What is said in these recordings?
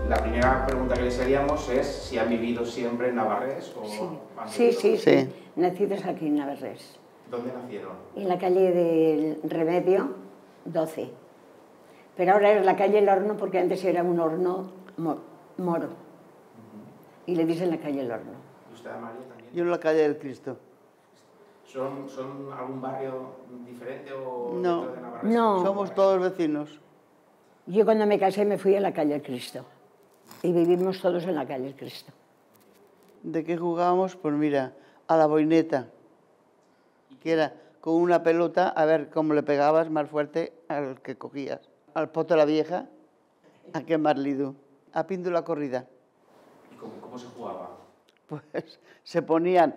La primera pregunta que les haríamos es si han vivido siempre en Navarrés o... Sí. Nacidos aquí en Navarrés. ¿Dónde nacieron? En la calle del Remedio 12. Pero ahora es la calle El Horno porque antes era un horno moro. Y le dicen la calle El Horno. ¿Y usted, María, también? Yo en la calle del Cristo. ¿Son algún barrio diferente o No, dentro de Navarrés? No. Somos todos vecinos. Yo cuando me casé me fui a la calle El Cristo. Y vivimos todos en la calle El Cristo. ¿De qué jugábamos? Pues mira, a la boineta, que era con una pelota, a ver cómo le pegabas más fuerte al que cogías. Al poto la vieja, a quemar lidu, a píndula corrida. ¿Y cómo se jugaba? Pues se ponían,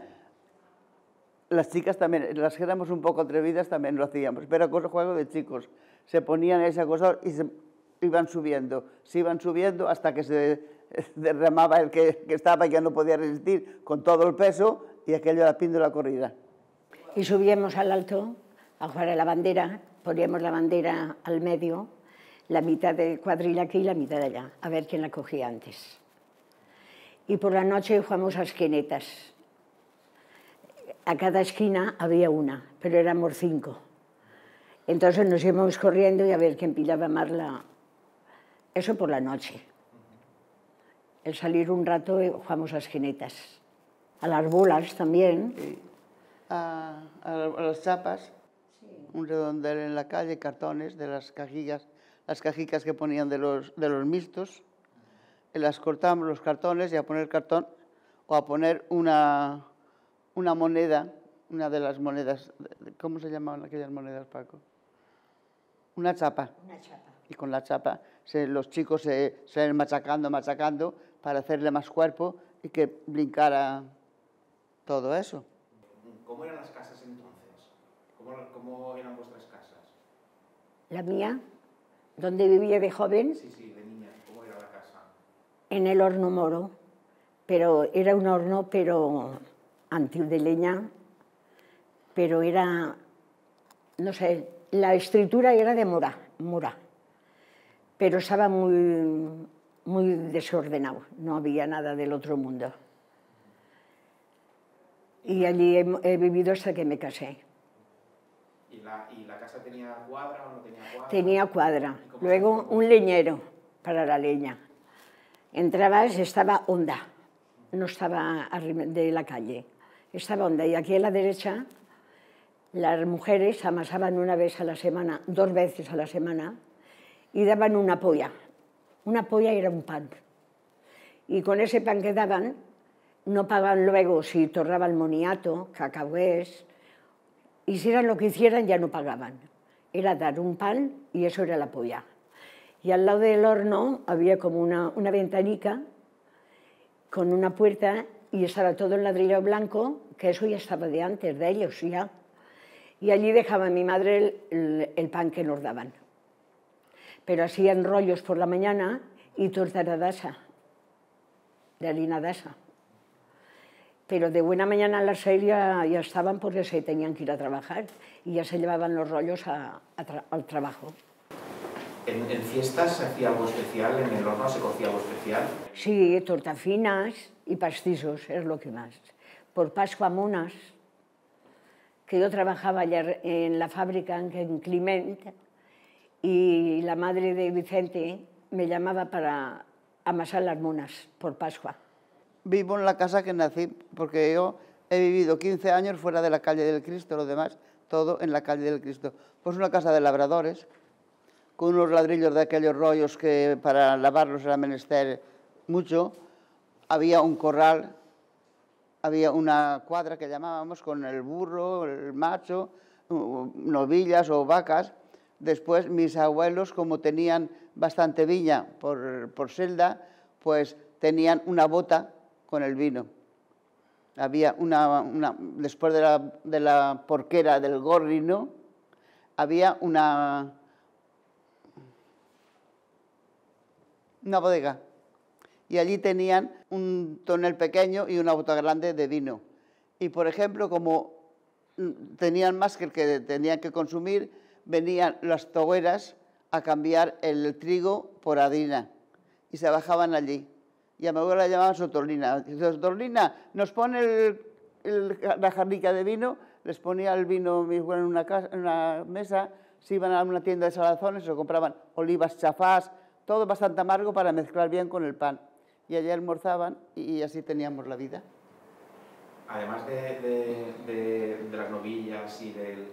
las chicas también, las que éramos un poco atrevidas también lo hacíamos, pero era juego de chicos. Se ponían ese acosor y se iban subiendo hasta que se derramaba el que estaba y que no podía resistir con todo el peso y aquello era píndula corrida. Y subíamos al alto a jugar a la bandera, poníamos la bandera al medio, la mitad de cuadrilla aquí y la mitad de allá, a ver quién la cogía antes. Y por la noche jugamos a esquinetas. A cada esquina había una, pero éramos 5. Entonces nos íbamos corriendo y a ver quién pillaba más la... Eso por la noche. El salir un rato jugamos a esquinetas. A las bolas también. Sí. A las chapas, sí. Un redondel en la calle, cartones de las cajicas que ponían de los mixtos. Las cortamos los cartones y a poner cartón o a poner una moneda, una de las monedas, ¿cómo se llamaban aquellas monedas, Paco? Una chapa. Una chapa. Y con la chapa los chicos se iban machacando para hacerle más cuerpo y que brincara todo eso. ¿Cómo eran las casas entonces? ¿Cómo eran vuestras casas? La mía, donde vivía de joven. Sí, de niña. ¿Cómo era la casa? En el horno moro, pero era un horno antiguo de leña, pero era, no sé, la estructura era de mora, pero estaba muy desordenado, no había nada del otro mundo. Y allí he vivido hasta que me casé. ¿Y la casa tenía cuadra o no tenía cuadra? Tenía cuadra, luego un leñero para la leña. Entrabas, estaba honda, no estaba de la calle, estaba honda. Y aquí a la derecha, las mujeres amasaban 2 veces a la semana, y daban una polla. Una polla era un pan. Y con ese pan que daban, no pagaban luego si torraban moniato, cacahués, hicieran lo que hicieran, ya no pagaban. Era dar un pan y eso era la polla. Y al lado del horno había como una ventanica con una puerta y estaba todo en ladrillo blanco, que eso ya estaba de antes, de ellos ya. Y allí dejaba mi madre el pan que nos daban. Pero hacían rollos por la mañana y torta de harina d'asa. Pero de buena mañana a las 6 ya estaban porque se tenían que ir a trabajar y ya se llevaban los rollos al trabajo. ¿En fiestas se hacía algo especial? ¿En el horno se cocía algo especial? Sí, tortafinas y pastizos, es lo que más. Por Pascua monas, que yo trabajaba ayer en la fábrica en Climent y la madre de Vicente me llamaba para amasar las monas por Pascua. Vivo en la casa que nací, porque yo he vivido 15 años fuera de la calle del Cristo, lo demás todo en la calle del Cristo. Pues una casa de labradores, con unos ladrillos de aquellos rollos que para lavarlos era menester mucho. Había un corral, había una cuadra que llamábamos con el burro, el macho, novillas o vacas. Después mis abuelos, como tenían bastante viña por selda, pues tenían una bota con el vino. Había después de la porquera del gorrino, había una bodega. Y allí tenían un tonel pequeño y una bota grande de vino. Y, por ejemplo, como tenían más que el que tenían que consumir, venían las togueras a cambiar el trigo por harina. y se bajaban allí. Y a mi abuela la llamaban Sotorlina. Dice, Sotorlina, nos pone la jarrica de vino, les ponía el vino mi abuela en una mesa, se iban a una tienda de salazones, se compraban olivas chafás, todo bastante amargo para mezclar bien con el pan. Y allí almorzaban y así teníamos la vida. Además de las novillas y del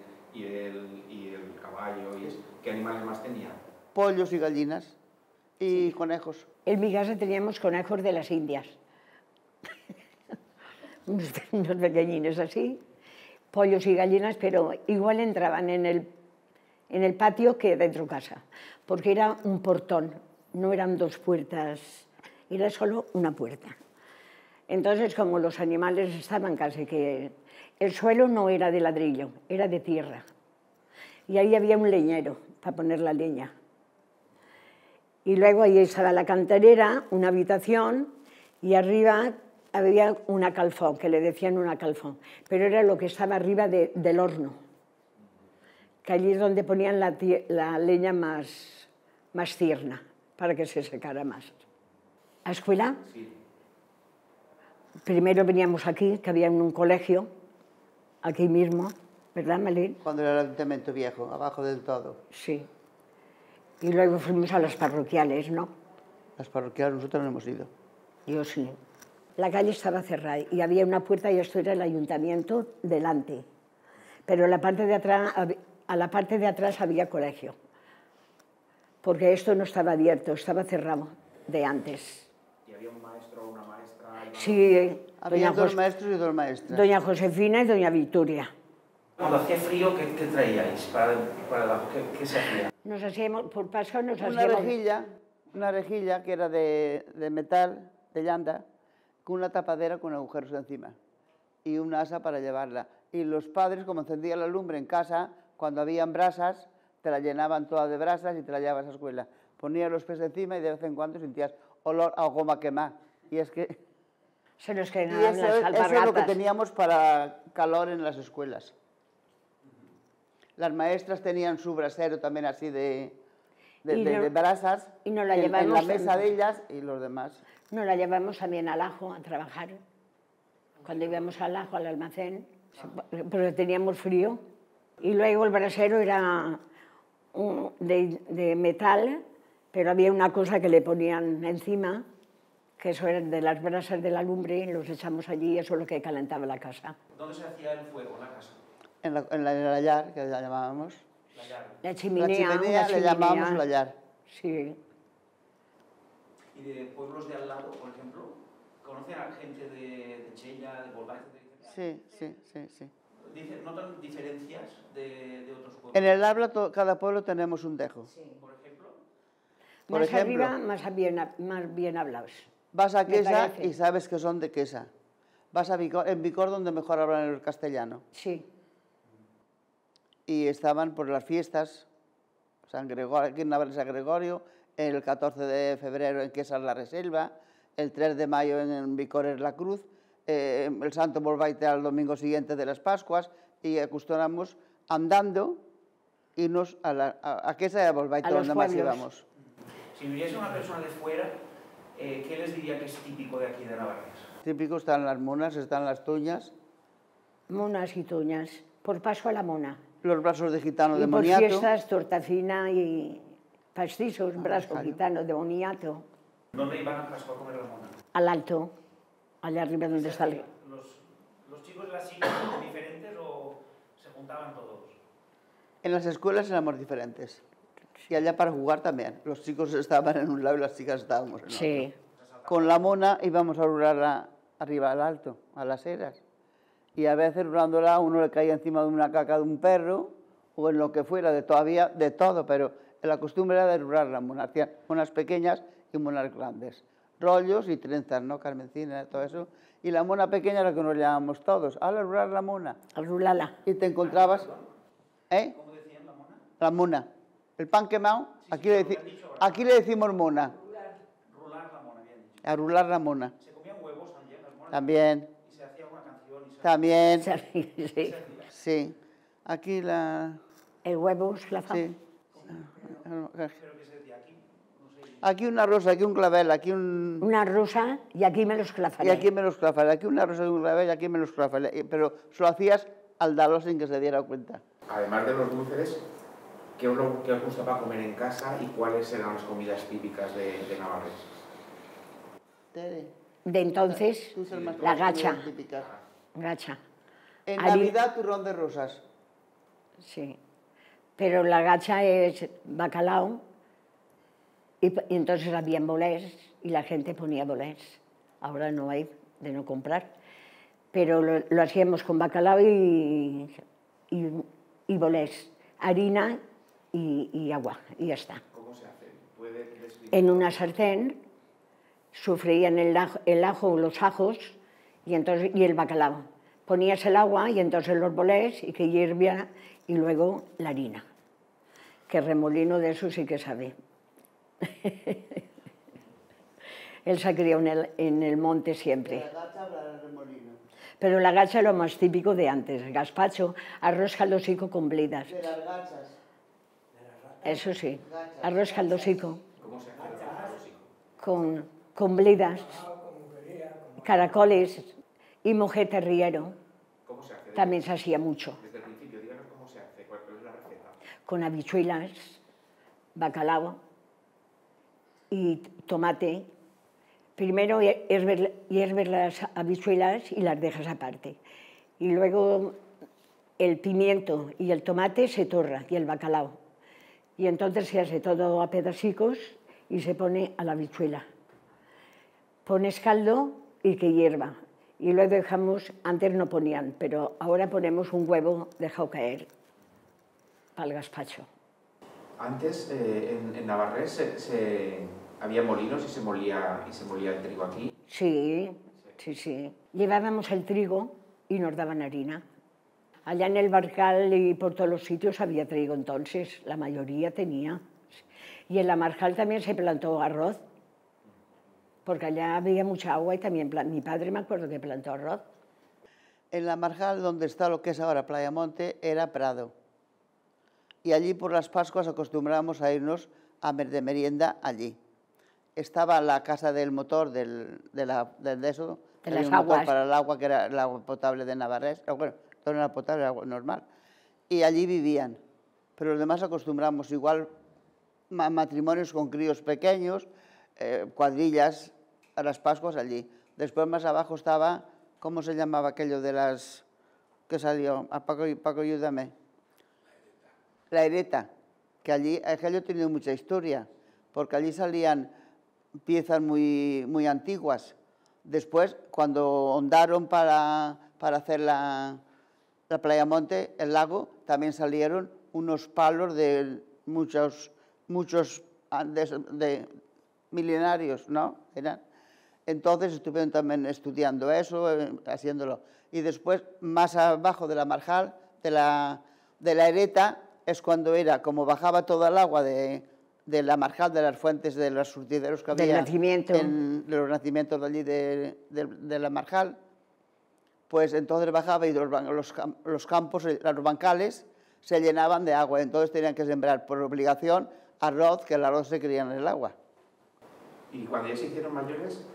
caballo, ¿qué animales más tenía? Pollos y gallinas y conejos. En mi casa teníamos conejos de las Indias, unos pequeñines así, pollos y gallinas, pero igual entraban en el patio que dentro de casa, porque era un portón, no eran dos puertas, era solo una puerta. Entonces, como los animales estaban casi que... El suelo no era de ladrillo, era de tierra. Y ahí había un leñero para poner la leña. Y luego ahí estaba la canterera, una habitación, y arriba había una calfón, que le decían una calfón, pero era lo que estaba arriba del horno, que allí es donde ponían la leña más tierna, para que se secara más. ¿A escuela? Sí. Primero veníamos aquí, que había un colegio, aquí mismo, ¿verdad, Malín? Cuando era el ayuntamiento viejo, abajo del todo. Sí. Y luego fuimos a las parroquiales, ¿no? Las parroquiales nosotros no hemos ido. Yo sí. La calle estaba cerrada y había una puerta y esto era el ayuntamiento delante. Pero a la parte de atrás había colegio. Porque esto no estaba abierto, estaba cerrado de antes. ¿Y había un maestro o una maestra? Sí, Había dos maestros y dos maestras. doña Josefina y doña Victoria. Cuando hacía frío, ¿qué traíais? ¿Qué se hacía? Nos hacíamos, por Pascua nos Una hacíamos... rejilla que era de metal, de llanta, con una tapadera con agujeros encima y una asa para llevarla. Y los padres, como encendían la lumbre en casa, cuando habían brasas, te la llenaban toda de brasas y te la llevabas a la escuela. Ponías los pies encima y de vez en cuando sentías olor a goma quemada. Y es que... Se nos Y quedaban las alpargatas. eso es lo que teníamos para calor en las escuelas. Las maestras tenían su brasero también así de brasas y nos la en la llevamos mesa de ellas y los demás. Nos la llevamos también al Ajo a trabajar. Cuando íbamos al Ajo, al almacén, porque teníamos frío. Y luego el brasero era de metal, pero había una cosa que le ponían encima, que eso era de las brasas de la lumbre, los echamos allí y eso es lo que calentaba la casa. ¿Dónde se hacía el fuego en la casa? En la layar, que la llamábamos. La chimenea, La chimenea le llamábamos layar. Sí. ¿Y de pueblos de al lado, por ejemplo? ¿Conocen a gente de Chella, de Bolbait, etcétera? Sí. ¿Notan diferencias de otros pueblos? En el habla, cada pueblo tenemos un dejo. Sí. ¿Por ejemplo? Por Más ejemplo, arriba, más bien hablados. Vas a Me Quesa parece. y sabes que son de Quesa. Vas a Vicor, en Vicor donde mejor hablan el castellano. Sí. Y estaban por las fiestas, San Gregorio, aquí en Navarra San Gregorio, el 14 de febrero en Quesa es la Reselva, el 3 de mayo en Vicor es la Cruz, el Santo Bolbaite al domingo siguiente de las Pascuas, y acostumbramos andando irnos a Quesa y a Bolbaite, A los donde más pueblos. íbamos. Si viniese una persona de fuera, ¿qué les diría que es típico de aquí de Navarra? Típico están las monas, están las tuñas, Monas y tuñas. Por paso a la mona. los brazos de gitano Y de por moniato. fiestas, torta fina y pastizos, brazo claro. gitano de boniato. ¿Dónde iban a Pascua a comer la mona? Al alto, allá arriba donde está el... ¿Los chicos de las sillas diferentes o se juntaban todos? En las escuelas éramos diferentes. Y allá para jugar también. Los chicos estaban en un lado y las chicas estábamos en otro. Sí. Con la mona íbamos a hurlarla arriba al alto, a las eras. Y a veces hurlándola uno le caía encima de una caca de un perro o en lo que fuera, de todo, pero la costumbre era de hurlar la mona. Hacían monas pequeñas y monas grandes. Rollos y trenzas, ¿no? Carmencina, todo eso. Y la mona pequeña era la que nos llamábamos todos. A hurlar la mona. A rulala. Y te encontrabas... ¿Eh? ¿Cómo decían la mona? La mona. El pan quemado, aquí le decimos mona. Rular la mona, bien dicho. A rular la mona. ¿Se comían huevos también las monas? También, ¿Y se hacía una canción? también, Sí. sí. Aquí la... El huevo es la fama. Sí. ¿Pero qué se decía aquí? No sé. Aquí una rosa, aquí un clavel, aquí un... Una rosa y aquí me los clavaré. Y aquí me los clavaré, aquí una rosa y un clavel y aquí me los clavaré. Pero se lo hacías al darlo sin que se diera cuenta. Además de los dulces, ¿qué os gusta para comer en casa y cuáles eran las comidas típicas de Navarrés? Tere, De entonces, tú sabes más la cosas gacha. típicas. Gacha, En Ari- Navidad, turrón de rosas. sí. Pero la gacha es bacalao y entonces habían bolés y la gente ponía bolés. Ahora no hay de no comprar. Pero lo hacíamos con bacalao y bolés, harina y agua y ya está. ¿Cómo se hace? ¿Puede describir? En una sartén sofreían el ajo, los ajos y el bacalao. Ponías el agua y entonces los bolés y que hirviera y luego la harina. Que remolino de eso sí que sabe. Él se crió en el monte siempre. La gacha habla del remolino. Pero la gacha es lo más típico de antes. Gazpacho, arroz caldosico con blidas. De las gachas. Eso sí, arroz caldosico ¿Cómo se hace el caldosico? con blidas, caracoles y mojete riero. ¿Cómo se hace? También se hacía mucho. Desde el principio, díganos cómo se hace, cuál es la receta. Con habichuelas, bacalao y tomate. Primero hierves las habichuelas y las dejas aparte. Y luego el pimiento y el tomate se torra y el bacalao. Y entonces se hace todo a pedacicos y se pone a la habichuela. Pones caldo y que hierva. Y luego dejamos, antes no ponían, pero ahora ponemos un huevo dejado caer para el gazpacho. Antes, en Navarrés, había molinos y se molía el trigo aquí. Sí, sí, sí. Llevábamos el trigo y nos daban harina. Allá en el Barcal y por todos los sitios había trigo entonces, la mayoría tenía. Y en la Marjal también se plantó arroz, porque allá había mucha agua y también mi padre me acuerdo que plantó arroz. En la Marjal, donde está lo que es ahora Playa Monte, era prado. Y allí por las Pascuas acostumbrábamos a irnos de merienda allí. Estaba la casa del motor de eso, De había las un motor aguas. para el agua, que era el agua potable de Navarrés. Bueno, no era potable, era agua normal. Y allí vivían. Pero los demás acostumbramos igual matrimonios con críos pequeños, cuadrillas a las Pascuas allí. Después más abajo estaba, ¿cómo se llamaba aquello de las que salió? Paco, ayúdame. La Ereta, que allí, aquello ha tenido mucha historia, porque allí salían piezas muy antiguas. Después, cuando hondaron para hacer la Playa Monte, el lago, también salieron unos palos de muchos de milenarios, ¿no? Entonces estuvieron también estudiando eso, haciéndolo. Y después, más abajo de la Marjal, de la Ereta, es cuando era, como bajaba toda el agua de la Marjal, de las fuentes, de los surtideros que había. Del nacimiento. De los nacimientos de allí de la Marjal, pues entonces bajaba y los campos, los bancales, se llenaban de agua. Entonces tenían que sembrar por obligación arroz, que el arroz se cría en el agua. Y cuando ya se hicieron mayores,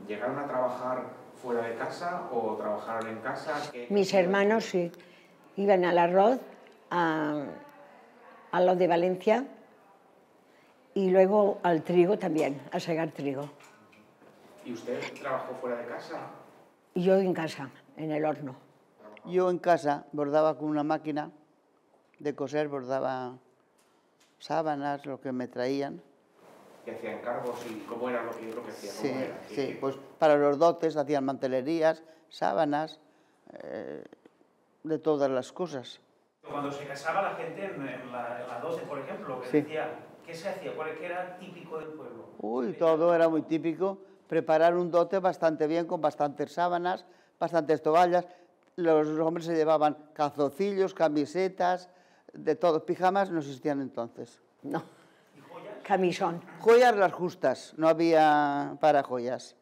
¿llegaron a trabajar fuera de casa o trabajaron en casa? Mis hermanos sí, iban al arroz, a lo de Valencia y luego al trigo también, a segar trigo. ¿Y usted trabajó fuera de casa? Y yo en casa, en el horno. Yo en casa bordaba con una máquina de coser, bordaba sábanas, lo que me traían. ¿Y hacían cargos y cómo era lo que hacía? Sí, ¿Cómo era? sí, pues para los dotes hacían mantelerías, sábanas, de todas las cosas. Cuando se casaba la gente en la 12, por ejemplo, que Sí. decía, ¿qué se hacía? ¿Qué era típico del pueblo? Uy, todo era muy típico. Preparar un dote bastante bien, con bastantes sábanas, bastantes toallas. Los hombres se llevaban calzoncillos, camisetas, de todo. Pijamas no existían entonces. No, camisón. Joyas las justas, no había para joyas.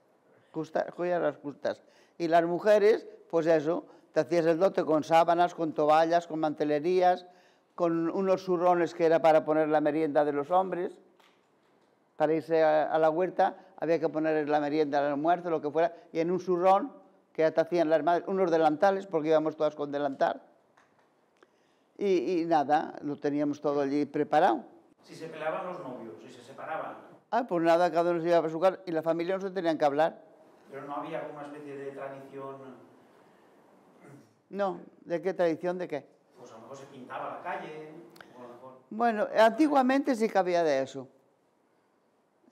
Joyas las justas. Y las mujeres, pues eso, te hacías el dote con sábanas, con toallas, con mantelerías, con unos zurrones que era para poner la merienda de los hombres. para irse a la huerta, había que poner la merienda, el almuerzo, lo que fuera, y en un zurrón que ya te hacían las madres, unos delantales, porque íbamos todas con delantal, y nada, lo teníamos todo allí preparado. Si se peleaban los novios, si se separaban. Ah, pues nada, cada uno se iba a su casa y la familia no se tenían que hablar. Pero no había alguna especie de tradición. No, ¿de qué tradición? ¿De qué? Pues a lo mejor se pintaba la calle, o a lo mejor. Bueno, antiguamente sí que había de eso.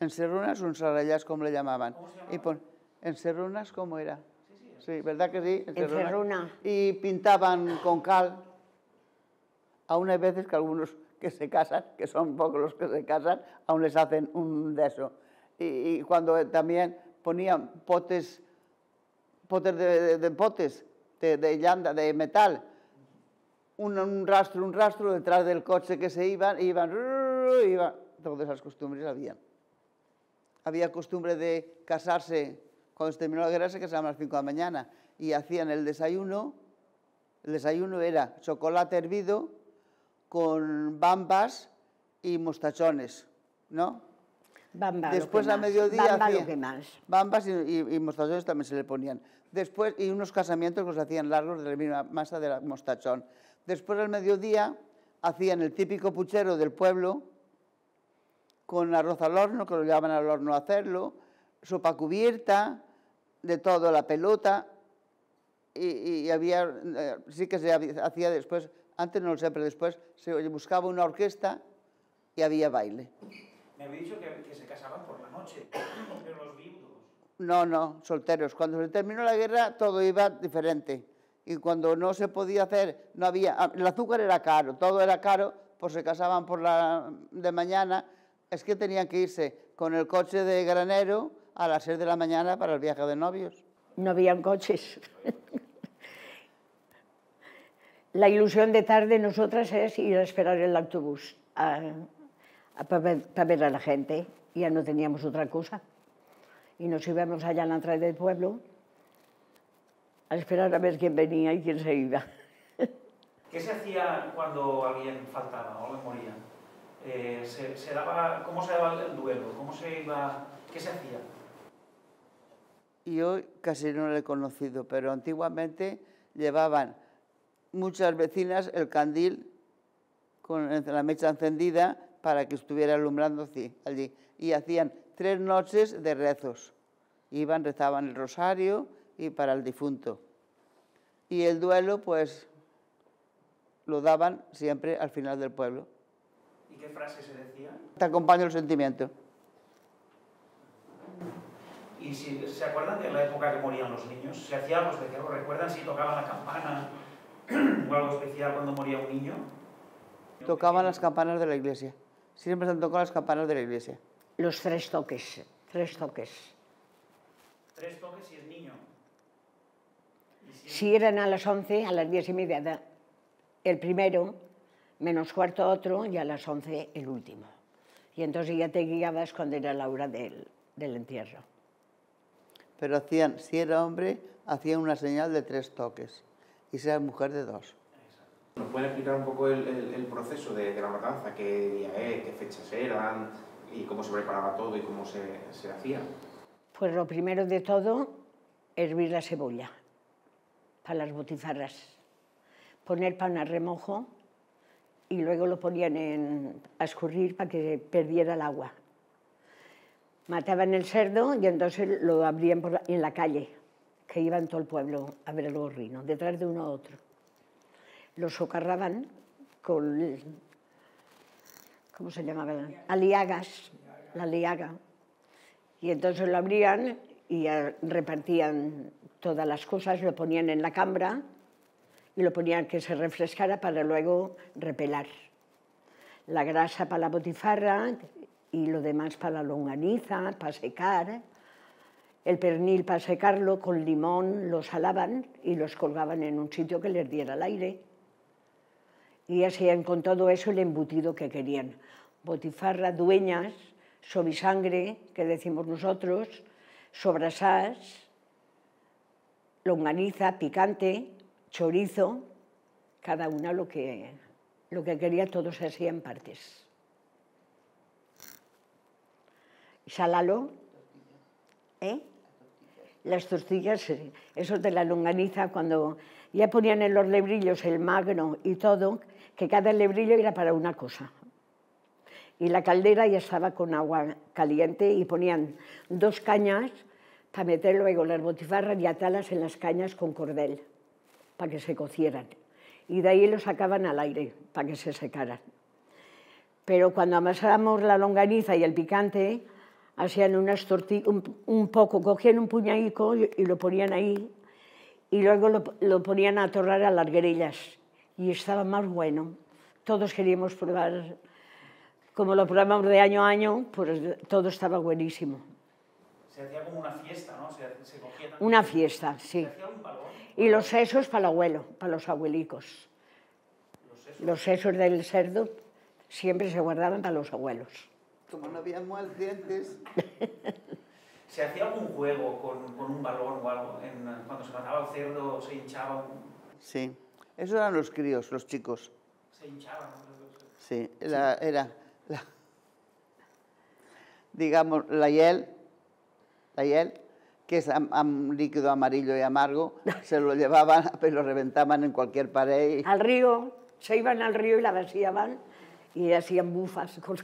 Enserrunas o ensarrallás, como le llamaban. ¿Cómo se llamaba? Enserrunas, ¿cómo era? Sí, Sí, ¿verdad que sí? Encerruna. Y pintaban con cal. Aún hay veces que algunos que se casan, que son pocos los que se casan, aún les hacen un de eso. Y cuando también ponían potes de llanta, de metal, un rastro detrás del coche que se iban, todas esas costumbres habían. Había costumbre de casarse, cuando se terminó la guerra se casaban a las 5 de la mañana y hacían el desayuno era chocolate hervido con bambas y mostachones, ¿no? Bamba, Después lo que a más. mediodía Bamba, hacían lo que más. bambas y mostachones también se le ponían. Después, y unos casamientos que los hacían largos de la misma masa del mostachón. Después al mediodía hacían el típico puchero del pueblo con arroz al horno, que lo llevaban al horno a hacerlo, sopa cubierta, de todo, la pelota, y había, sí que se hacía después, antes no lo sé, pero después se buscaba una orquesta y había baile. Me había dicho que se casaban por la noche, pero los viudos. No, solteros. Cuando se terminó la guerra todo iba diferente. Y cuando no se podía hacer, no había, el azúcar era caro, todo era caro, pues se casaban de mañana. Es que tenían que irse con el coche de granero a las 6 de la mañana para el viaje de novios. No habían coches. La ilusión de tarde nosotras es ir a esperar el autobús para ver a la gente. Ya no teníamos otra cosa. Y nos íbamos allá en la entrada del pueblo a esperar a ver quién venía y quién se iba. ¿Qué se hacía cuando alguien faltaba o alguien moría? ¿Cómo se daba el duelo? ¿Qué se hacía? Yo casi no lo he conocido, pero antiguamente llevaban muchas vecinas el candil con la mecha encendida para que estuviera alumbrando allí. Y hacían 3 noches de rezos. Iban, rezaban el rosario y para el difunto. Y el duelo, pues, lo daban siempre al final del pueblo. ¿Y qué frase se decía? Te acompaña el sentimiento. ¿Y si se acuerdan de la época que morían los niños? ¿Se hacía algo especial? ¿O recuerdan si tocaban la campana o algo especial cuando moría un niño? Tocaban las campanas de la iglesia. Siempre se han tocado las campanas de la iglesia. Los 3 toques, 3 toques. 3 toques si es niño. Si eran a las 11, a las 10:30 el primero, menos cuarto otro, y a las 11 el último. Y entonces ya te guiabas cuando era la hora del entierro. Pero hacían, si era hombre, hacían una señal de 3 toques. Y si era mujer, de 2. ¿Nos puede explicar un poco el proceso de la matanza? ¿Qué día es? ¿Qué fechas eran? ¿Y cómo se preparaba todo y cómo se hacía? Pues lo primero de todo, hervir la cebolla para las botifarras. Poner pan a remojo y luego lo ponían a escurrir para que perdiera el agua. Mataban el cerdo y entonces lo abrían en la calle, que iban todo el pueblo a ver el gorrino, detrás de uno a otro. Lo socarraban con, ¿cómo se llamaba? Aliagas, la liaga. Y entonces lo abrían y repartían todas las cosas, lo ponían en la cambra y lo ponían que se refrescara para luego repelar. La grasa para la botifarra y lo demás para la longaniza, para secar. El pernil para secarlo con limón lo salaban y los colgaban en un sitio que les diera el aire. Y hacían con todo eso el embutido que querían. Botifarra, dueñas, sobisangre, que decimos nosotros, sobrasás, longaniza, picante, chorizo, cada una lo que quería, todo se hacía en partes. salalo, ¿eh? Las tortillas, eso de la longaniza, cuando ya ponían en los lebrillos el magno y todo, que cada lebrillo era para una cosa. Y la caldera ya estaba con agua caliente y ponían 2 cañas para meter luego las botifarras y atarlas en las cañas con cordel, para que se cocieran. Y de ahí lo sacaban al aire, para que se secaran. Pero cuando amasábamos la longaniza y el picante, hacían unas tortillas, un poco, cogían un puñadico y lo ponían ahí, y luego lo ponían a torrar a las grellas, y estaba más bueno. Todos queríamos probar, como lo probamos de año a año, pues todo estaba buenísimo. Se hacía como una fiesta, ¿no? Se cogía también. Una fiesta, sí. Se hacía un balón. Y los sesos para el abuelo, para los abuelicos. Los sesos del cerdo siempre se guardaban para los abuelos. Como no había dientes. ¿Se hacía algún juego con un balón o algo? Cuando se mataba el cerdo, se hinchaba. Sí, esos eran los críos, los chicos. Se hinchaban. Sí, digamos, la hiel, que es un líquido amarillo y amargo, se lo llevaban, pero lo reventaban en cualquier pared. Al río, se iban al río y la vaciaban y hacían bufas con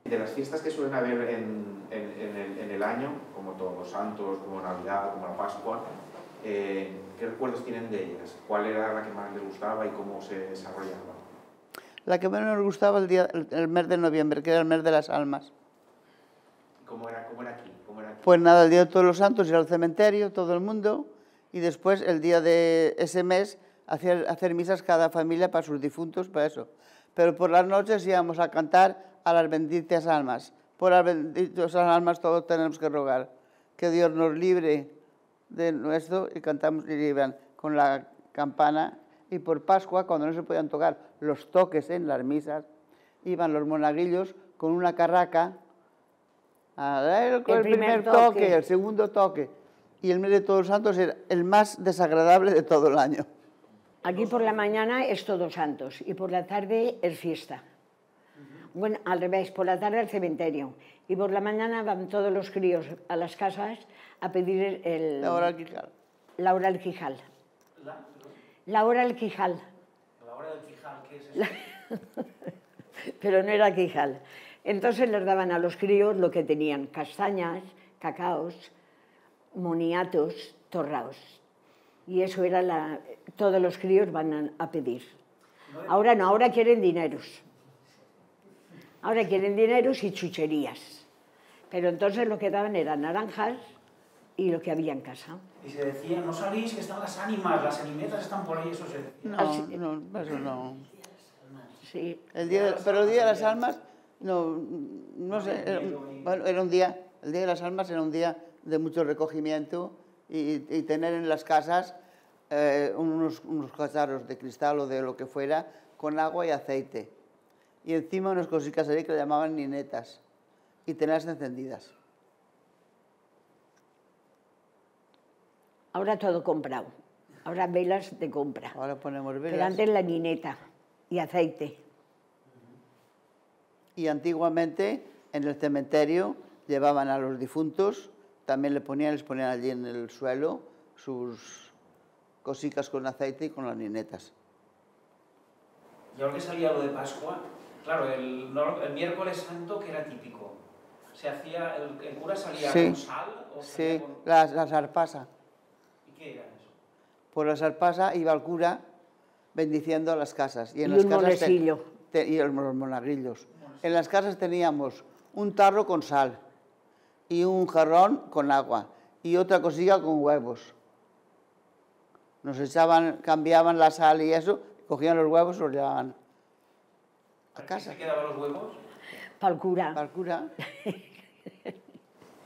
De las fiestas que suelen haber en el año, como Todos los Santos, como Navidad, como la Pascua, ¿qué recuerdos tienen de ellas? ¿Cuál era la que más les gustaba y cómo se desarrollaba? La que menos nos gustaba el mes de noviembre, que era el mes de las almas. ¿Cómo era aquí? Pues nada, el día de Todos los Santos ir al cementerio, todo el mundo, y después el día de ese mes hacer misas cada familia para sus difuntos, para eso. Pero por las noches íbamos a cantar a las benditas almas. Por las benditas almas todos tenemos que rogar. Que Dios nos libre de nuestro, y cantamos y iban con la campana. Y por Pascua, cuando no se podían tocar los toques en las misas, iban los monaguillos con una carraca a dar el primer toque, el segundo toque. Y el mes de Todos los Santos era el más desagradable de todo el año. Aquí por la mañana es Todos Santos y por la tarde es fiesta. Bueno, al revés, por la tarde al cementerio y por la mañana van todos los críos a las casas a pedir La hora del Quijal. La hora del Quijal. La hora del Quijal. La hora del Quijal, ¿qué es eso? Pero no era Quijal. Entonces les daban a los críos lo que tenían: castañas, cacaos, moniatos, torraos. Y eso era todos los críos van a pedir. Ahora no, ahora quieren dineros. Ahora quieren dineros y chucherías. Pero entonces lo que daban eran naranjas y lo que había en casa. Y se decía, no salís, que están las ánimas, las animetas están por ahí, eso se decía. No, eso no. Sí. Pero el Día de las Almas, no sé, bueno, era un día, el Día de las Almas era un día de mucho recogimiento y tener en las casas unos cacharros de cristal o de lo que fuera con agua y aceite. Y encima unas cositas ahí que le llamaban ninetas y tenerlas encendidas. Ahora todo comprado. Ahora velas de compra. Ahora ponemos velas. Pero antes la nineta y aceite. Y antiguamente en el cementerio llevaban a los difuntos, también les ponían allí en el suelo sus cositas con aceite y con las ninetas. Y ahora que salía lo de Pascua, claro, el miércoles santo, que era típico. Se hacía, el cura salía con sal o salía con... la sarpasa. ¿Y qué era eso? Por la sarpasa iba el cura bendiciendo a las casas. Y en Y las un casas monaguillo. y los monaguillos. En las casas teníamos un tarro con sal y un jarrón con agua y otra cosilla con huevos. Nos cambiaban la sal y eso, cogían los huevos y los llevaban a casa. ¿Y se quedaban los huevos? Para el cura. Para el cura.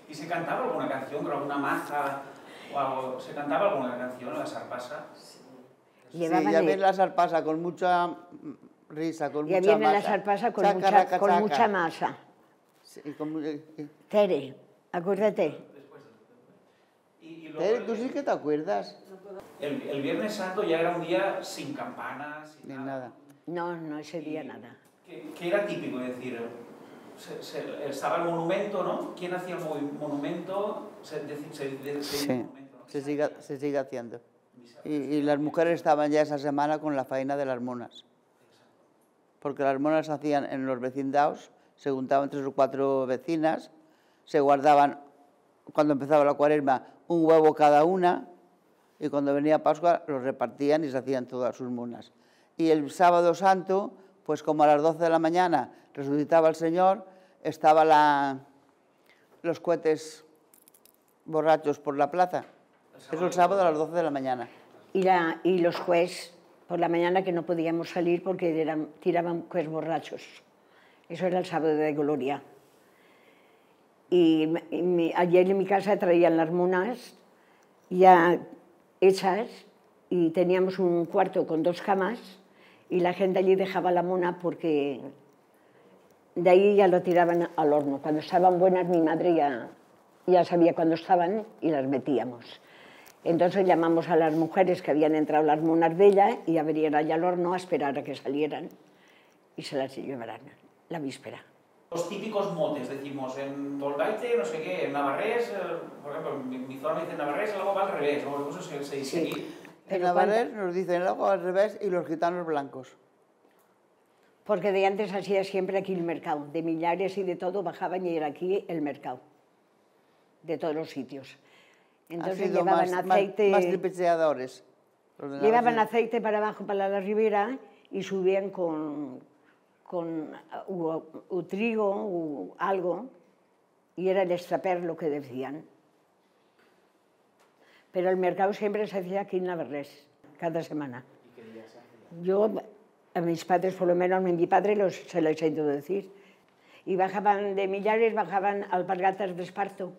¿Y se cantaba alguna canción con alguna maza o algo? ¿Se cantaba alguna canción en la sarpasa? Sí, ya viene la sarpasa con mucha risa, con mucha masa. Ya viene la sarpasa con mucha masa. Sí, Tere, acuérdate. Tere, ¿tú sí que te acuerdas? El Viernes Santo ya era un día sin campanas, Ni nada. No, ese día nada. Que era típico, es decir, estaba el monumento, ¿no? ¿Quién hacía el monumento? Sí, se sigue haciendo. Y las mujeres estaban ya esa semana con la faena de las monas. Porque las monas hacían en los vecindados, se juntaban 3 o 4 vecinas, se guardaban, cuando empezaba la cuaresma, un huevo cada una, y cuando venía Pascua los repartían y se hacían todas sus monas. Y el sábado santo, pues como a las 12 de la mañana resucitaba el Señor, estaban los cohetes borrachos por la plaza. Eso el sábado a las 12 de la mañana. Y los jueces por la mañana que no podíamos salir porque tiraban cohetes borrachos. Eso era el sábado de gloria. Y ayer en mi casa traían las monas ya hechas y teníamos un cuarto con 2 camas y la gente allí dejaba la mona porque de ahí ya lo tiraban al horno. Cuando estaban buenas mi madre ya sabía cuándo estaban y las metíamos. Entonces llamamos a las mujeres que habían entrado las monas de ella y abrían allá al horno a esperar a que salieran y se las llevaran la víspera. Los típicos motes, decimos, en Volgaite, no sé qué, en Navarrés, por ejemplo, en mi zona me dicen Navarrés, el agua va al revés, ¿no? Eso se dice aquí. En Navarrés nos dicen el agua al revés y los gitanos blancos. Porque de antes hacía siempre aquí el mercado, de Millares y de todo bajaban y era aquí el mercado, de todos los sitios. Entonces llevaban aceite... Más tripecheadores. Llevaban aceite para abajo, para la ribera, y subían con trigo o algo, y era el extraper lo que decían. Pero el mercado siempre se hacía aquí en Navarrés, cada semana. ¿Y qué día se hacía? Yo, a mis padres, por lo menos a mi padre, se lo he oído decir. Y bajaban de Millares, bajaban a Alpargatas de Esparto.